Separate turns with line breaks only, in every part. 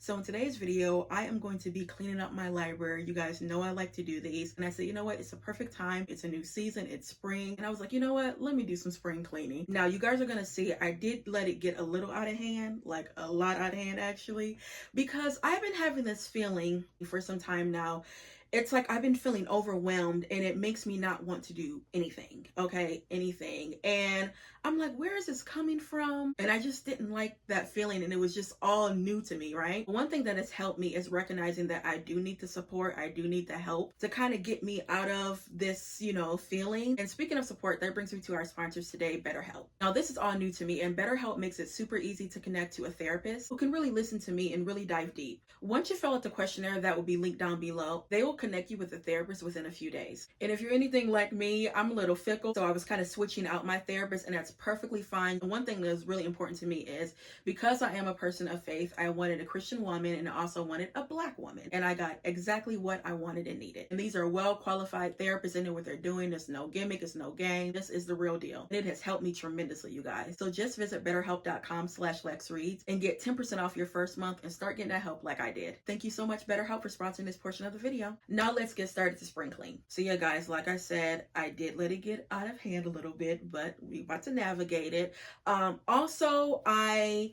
So in today's video, I am going to be cleaning up my library. You guys know I like to do these. And I said, you know what? It's a perfect time. It's a new season. It's spring. And I was like, you know what? Let me do some spring cleaning. Now you guys are going to see, I did let it get a little out of hand, like a lot out of hand actually, because I've been having this feeling for some time now. It's like I've been feeling overwhelmed and it makes me not want to do anything. Okay, anything. And I'm like, where is this coming from? And I just didn't like that feeling, and it was just all new to me, right? One thing that has helped me is recognizing that I do need the support, I do need the help to kind of get me out of this, feeling. And speaking of support, that brings me to our sponsors today, BetterHelp. Now, this is all new to me, and BetterHelp makes it super easy to connect to a therapist who can really listen to me and really dive deep. Once you fill out the questionnaire that will be linked down below, they will connect you with a therapist within a few days. And if you're anything like me, I'm a little fickle, so I was kind of switching out my therapist, and that's perfectly fine. One thing that is really important to me is, because I am a person of faith, I wanted a Christian woman and I also wanted a Black woman, and I got exactly what I wanted and needed. And these are well qualified therapists and know what they're doing. There's no gimmick, it's no game. This is the real deal. And it has helped me tremendously, you guys. So just visit betterhelp.com/LexReads and get 10% off your first month and start getting that help like I did. Thank you so much, BetterHelp, for sponsoring this portion of the video. Now let's get started to spring clean. So yeah, guys, like I said, I did let it get out of hand a little bit, but we about to navigate it. Also, I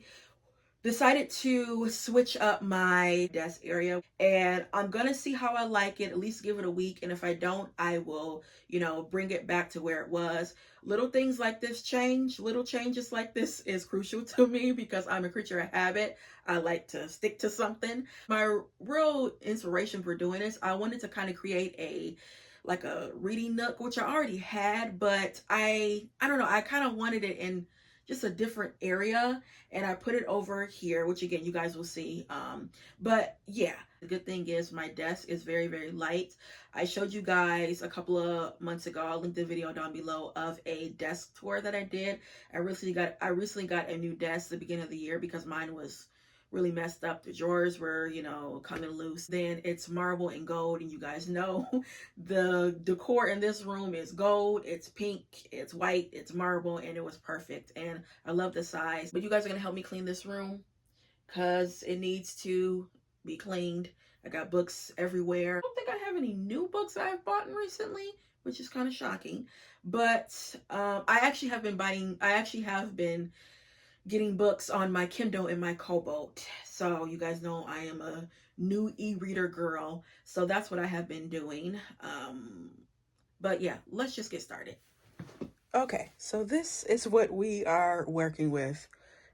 decided to switch up my desk area, and I'm gonna see how I like it, at least give it a week, and if I don't, I will bring it back to where it was. Little things like this change, little changes like this is crucial to me because I'm a creature of habit. I like to stick to something. My real inspiration for doing this, I wanted to kind of create a reading nook, which I already had, but I don't know, I kind of wanted it in just a different area, and I put it over here, which again you guys will see. But yeah, the good thing is my desk is very, very light. I showed you guys a couple of months ago, I'll link the video down below, of a desk tour that I did. I recently got a new desk at the beginning of the year because mine was really messed up. The drawers were, coming loose. Then it's marble and gold, and you guys know the decor in this room is gold, it's pink, it's white, it's marble, and it was perfect. And I love the size. But you guys are gonna help me clean this room because it needs to be cleaned. I got books everywhere. I don't think I have any new books I've bought recently, which is kind of shocking. But I actually have been getting books on my Kindle and my Kobolt. So you guys know I am a new e-reader girl. So that's what I have been doing. But yeah, let's just get started. Okay, so this is what we are working with.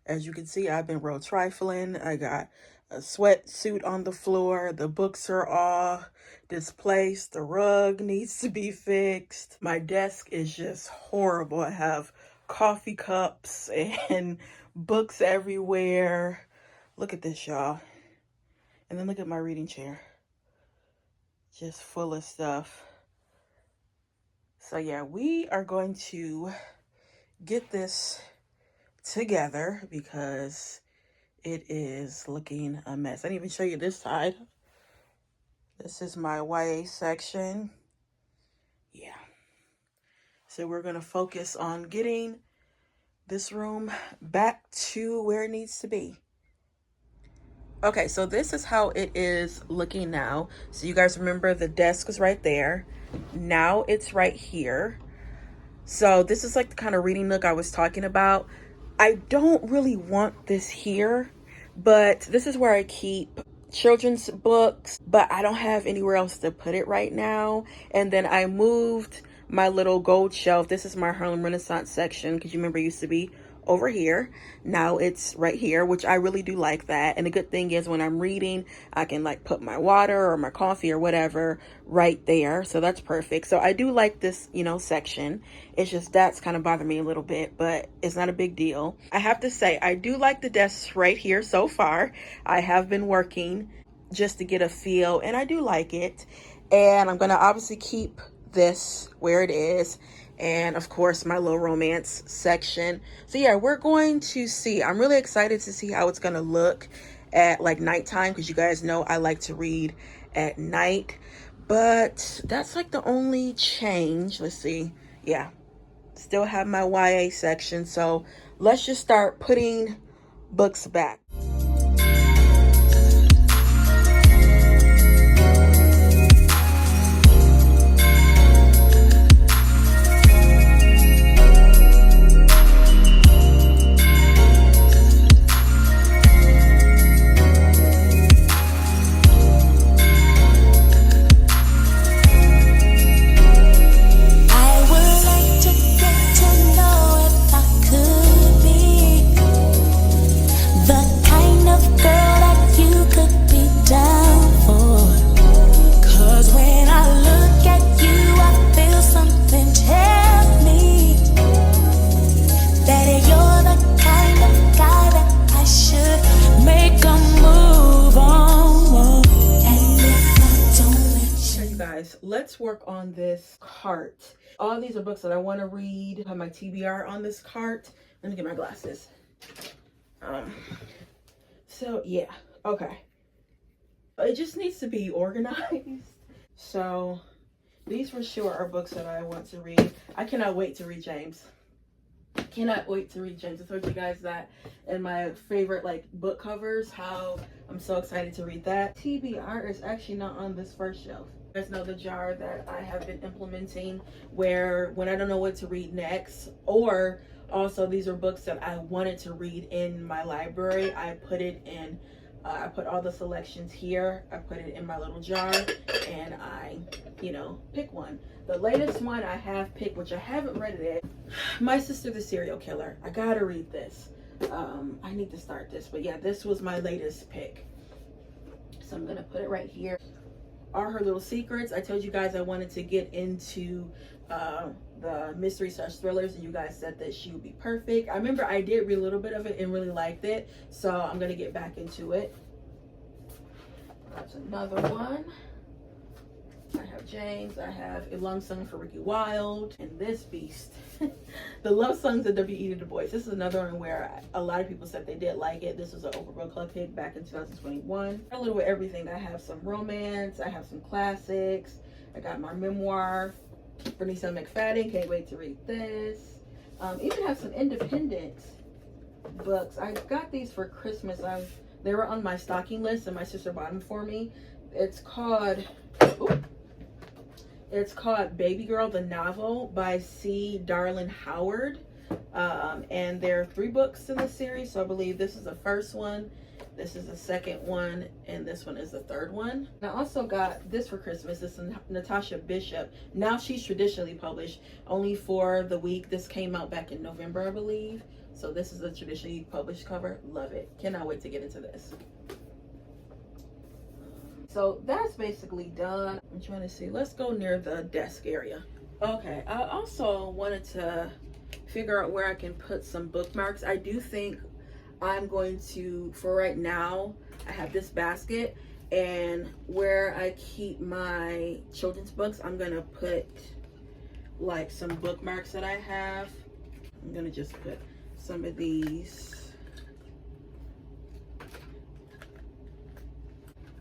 As you can see, I've been real trifling. I got a sweatsuit on the floor. The books are all displaced. The rug needs to be fixed. My desk is just horrible. I have coffee cups and books everywhere. Look at this, y'all. And then look at my reading chair. Just full of stuff. So yeah, we are going to get this together because it is looking a mess. I didn't even show you this side. This is my YA section. Yeah. So we're going to focus on getting this room back to where it needs to be. Okay, so this is how it is looking now. So you guys remember the desk was right there. Now it's right here. So this is like the kind of reading nook I was talking about. I don't really want this here, but this is where I keep children's books, but I don't have anywhere else to put it right now. And then I moved my little gold shelf. This is my Harlem Renaissance section, because you remember it used to be over here. Now it's right here, which I really do like that. And the good thing is when I'm reading, I can put my water or my coffee or whatever right there. So that's perfect. So I do like this, section. It's just that's kind of bothering me a little bit, but it's not a big deal. I have to say, I do like the desks right here so far. I have been working just to get a feel, and I do like it. And I'm going to obviously keep this where it is, and of course my little romance section. So yeah, we're going to see. I'm really excited to see how it's going to look at nighttime, because you guys know I like to read at night. But that's the only change. Let's see. Yeah, still have my YA section. So let's just start putting books back. let's work on this cart. All these are books that I want to read. I have my TBR on this cart. Let me get my glasses. So yeah, okay. It just needs to be organized. So these for sure are books that I want to read. I cannot wait to read James. Cannot wait to read James. I told you guys that in my favorite like book covers, how I'm so excited to read that. TBR is actually not on this first shelf. You guys know the jar that I have been implementing where when I don't know what to read next, or also these are books that I wanted to read in my library, I put it in I put all the selections here. I put it in my little jar and I, pick one. The latest one I have picked, which I haven't read it yet, My Sister the Serial Killer. I gotta read this. I need to start this, but yeah, this was my latest pick. So I'm gonna put it right here. Are Her Little Secrets. I told you guys I wanted to get into the mystery / thrillers, and you guys said that she would be perfect. I remember I did read a little bit of it and really liked it, so I'm gonna get back into it. That's another one. I have James. I have A Love Song for Ricky Wilde, and this beast, The Love Songs of W.E. Du Bois. This is another one where a lot of people said they did like it. This was an Overbook Club pick back in 2021. A little bit of everything. I have some romance. I have some classics. I got my memoir, Bernice McFadden. Can't wait to read this. Even have some independent books. I got these for Christmas. They were on my stocking list, and my sister bought them for me. It's called Baby Girl, the novel by C. Darlin Howard. And there are 3 books in the series. So I believe this is the first one, this is the second one, and this one is the third one. And I also got this for Christmas. This is Natasha Bishop. Now she's traditionally published only for the week. This came out back in November, I believe. So this is a traditionally published cover. Love it. Cannot wait to get into this. So that's basically done. I'm trying to see. Let's go near the desk area. Okay, I also wanted to figure out where I can put some bookmarks. I do think I'm going to, for right now, I have this basket, and where I keep my children's books, I'm gonna put like some bookmarks that I have. I'm gonna just put some of these.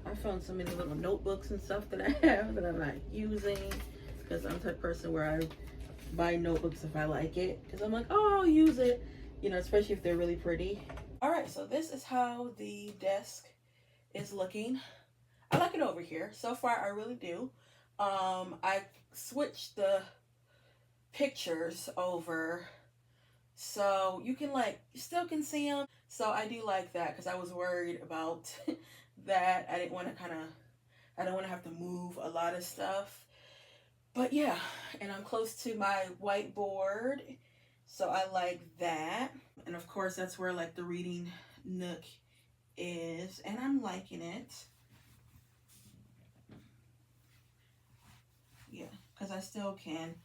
I found so many little notebooks and stuff that I have that I'm not using, because I'm the type of person where I buy notebooks if I like it, because I'm like, oh, I'll use it, especially if they're really pretty. All right, so this is how the desk is looking. I like it over here. So far, I really do. I switched the pictures over so you can you still can see them. So I do like that, because I was worried about that. I didn't want to have to move a lot of stuff. But yeah, and I'm close to my whiteboard, so I like that. And of course, that's where the reading nook is, and I'm liking it. Yeah, because I still can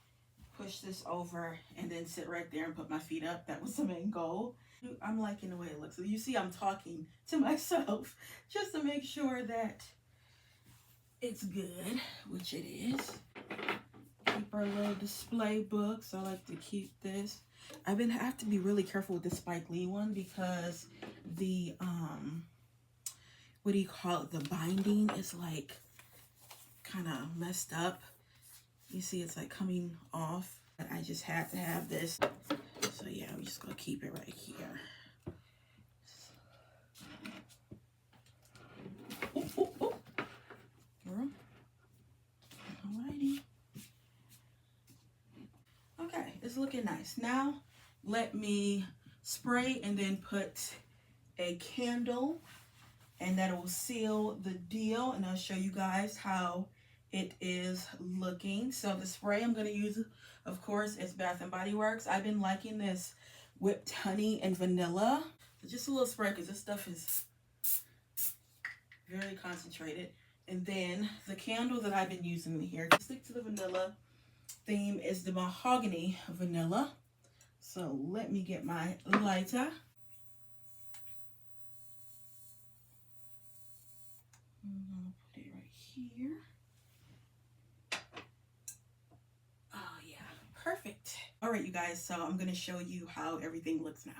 push this over and then sit right there and put my feet up. That was the main goal. I'm liking the way it looks. So you see I'm talking to myself just to make sure that it's good, which it is. Keep our little display books. I like to keep this. I have to be really careful with the Spike Lee one, because the what do you call it? The binding is kind of messed up. You see it's coming off. But I just had to have this. So yeah, I'm just gonna keep it right here. Ooh. Girl. Alrighty. Okay, it's looking nice. Now let me spray and then put a candle, and that will seal the deal, and I'll show you guys how it is looking. So the spray I'm going to use, of course, is Bath and Body Works. I've been liking this whipped honey and vanilla. So just a little spray, because this stuff is very concentrated. And then the candle that I've been using here to stick to the vanilla theme is the mahogany vanilla. So let me get my lighter. I'm gonna put it right here. right, you guys, so I'm going to show you how everything looks now.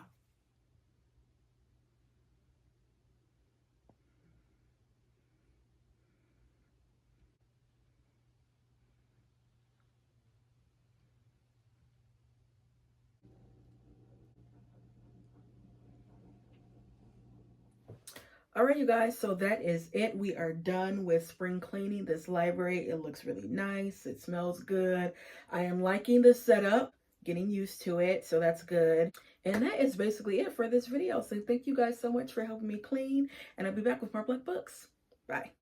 All right, you guys, so that is it. We are done with spring cleaning this library. It looks really nice. It smells good. I am liking the setup, getting used to it, so that's good. And that is basically it for this video. So thank you guys so much for helping me clean, and I'll be back with more Black books. Bye.